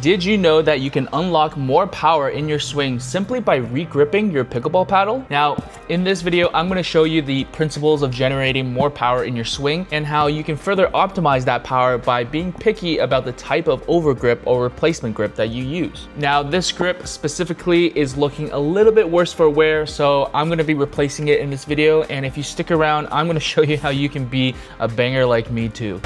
Did you know that you can unlock more power in your swing simply by regripping your pickleball paddle? Now, in this video, I'm going to show you the principles of generating more power in your swing and how you can further optimize that power by being picky about the type of overgrip or replacement grip that you use. Now, this grip specifically is looking a little bit worse for wear, so I'm going to be replacing it in this video. And if you stick around, I'm going to show you how you can be a banger like me too.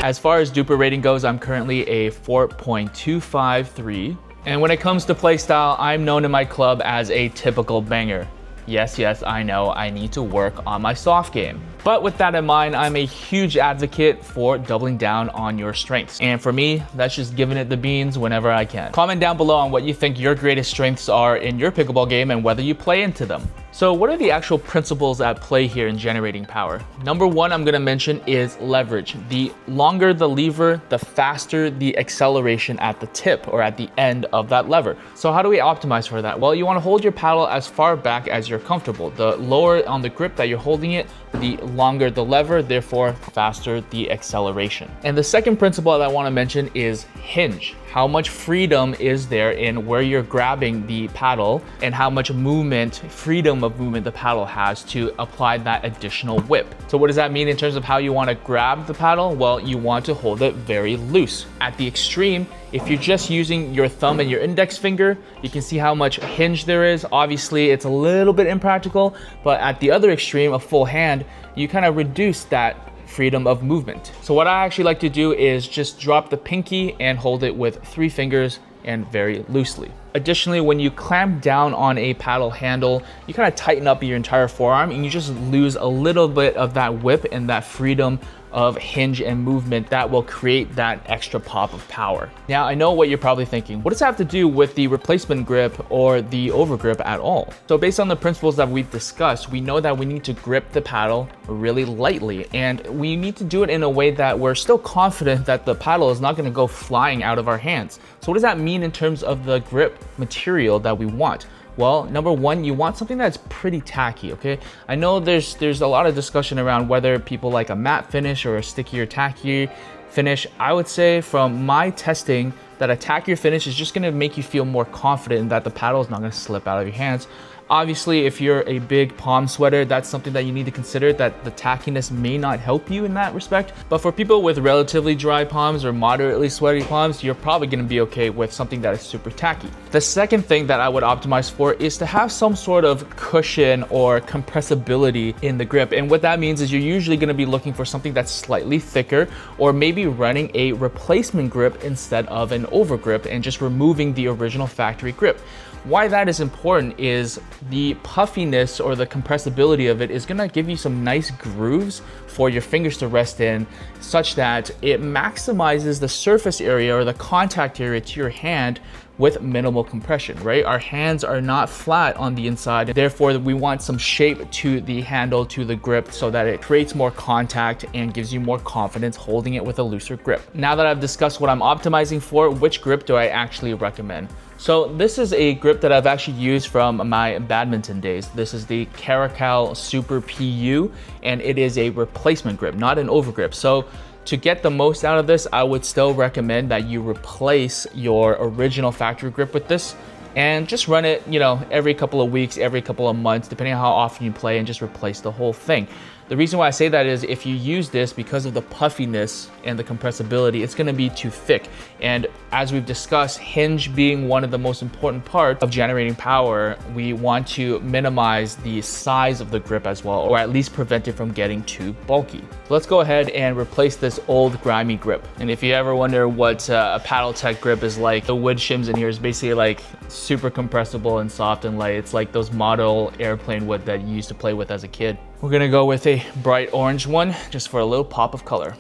As far as duper rating goes, I'm currently a 4.253. And when it comes to play style, I'm known in my club as a typical banger. Yes, I know I need to work on my soft game. But with that in mind, I'm a huge advocate for doubling down on your strengths. And for me, that's just giving it the beans whenever I can. Comment down below on what you think your greatest strengths are in your pickleball game and whether you play into them. So what are the actual principles at play here in generating power? Number one I'm gonna mention is leverage. The longer the lever, the faster the acceleration at the tip or at the end of that lever. So how do we optimize for that? Well, you wanna hold your paddle as far back as you're comfortable. The lower on the grip that you're holding it, the longer the lever, therefore faster the acceleration. And the second principle that I wanna mention is hinge. How much freedom is there in where you're grabbing the paddle and how much freedom of movement the paddle has to apply that additional whip. So what does that mean in terms of how you want to grab the paddle? Well, you want to hold it very loose. At the extreme, if you're just using your thumb and your index finger, you can see how much hinge there is. Obviously, it's a little bit impractical, but at the other extreme, a full hand, you kind of reduce that freedom of movement. So what I actually like to do is just drop the pinky and hold it with 3 fingers and very loosely. Additionally, when you clamp down on a paddle handle, you kind of tighten up your entire forearm and you just lose a little bit of that whip and that freedom of hinge and movement that will create that extra pop of power. Now, I know what you're probably thinking. What does that have to do with the replacement grip or the overgrip at all? So based on the principles that we've discussed, we know that we need to grip the paddle really lightly, and we need to do it in a way that we're still confident that the paddle is not going to go flying out of our hands. So what does that mean in terms of the grip material that we want? Well, number one, you want something that's pretty tacky, okay? I know there's a lot of discussion around whether people like a matte finish or a stickier, tackier finish. I would say from my testing that a tackier finish is just gonna make you feel more confident that the paddle is not gonna slip out of your hands. Obviously, if you're a big palm sweater, that's something that you need to consider, that the tackiness may not help you in that respect. But for people with relatively dry palms or moderately sweaty palms, you're probably gonna be okay with something that is super tacky. The second thing that I would optimize for is to have some sort of cushion or compressibility in the grip. And what that means is you're usually gonna be looking for something that's slightly thicker, or maybe running a replacement grip instead of an overgrip and just removing the original factory grip. Why that is important is the puffiness or the compressibility of it is gonna give you some nice grooves for your fingers to rest in, such that it maximizes the surface area or the contact area to your hand with minimal compression, right? Our hands are not flat on the inside, therefore we want some shape to the handle, to the grip, so that it creates more contact and gives you more confidence holding it with a looser grip. Now that I've discussed what I'm optimizing for, which grip do I actually recommend? So this is a grip that I've actually used from my badminton days. This is the Caracal Super PU, and it is a replacement grip, not an overgrip. So to get the most out of this, I would still recommend that you replace your original factory grip with this and just run it, every couple of weeks, every couple of months, depending on how often you play, and just replace the whole thing. The reason why I say that is if you use this, because of the puffiness and the compressibility, it's gonna be too thick. And as we've discussed, hinge being one of the most important parts of generating power, we want to minimize the size of the grip as well, or at least prevent it from getting too bulky. So let's go ahead and replace this old grimy grip. And if you ever wonder what a Paddle Tech grip is like, the wood shims in here is basically like super compressible and soft and light. It's like those model airplane wood that you used to play with as a kid. We're gonna go with a bright orange one just for a little pop of color.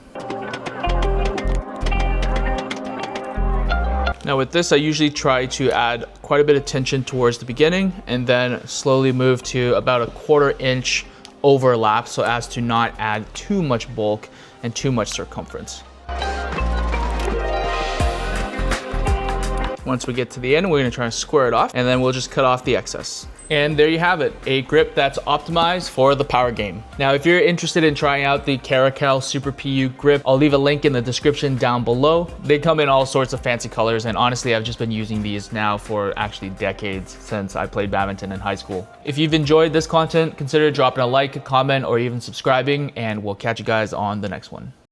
Now with this, I usually try to add quite a bit of tension towards the beginning and then slowly move to about a 1/4 inch overlap so as to not add too much bulk and too much circumference. Once we get to the end, we're gonna try and square it off, and then we'll just cut off the excess. And there you have it, a grip that's optimized for the power game. Now, if you're interested in trying out the Caracal Super PU grip, I'll leave a link in the description down below. They come in all sorts of fancy colors, and honestly, I've just been using these now for actually decades since I played badminton in high school. If you've enjoyed this content, consider dropping a like, a comment, or even subscribing, and we'll catch you guys on the next one.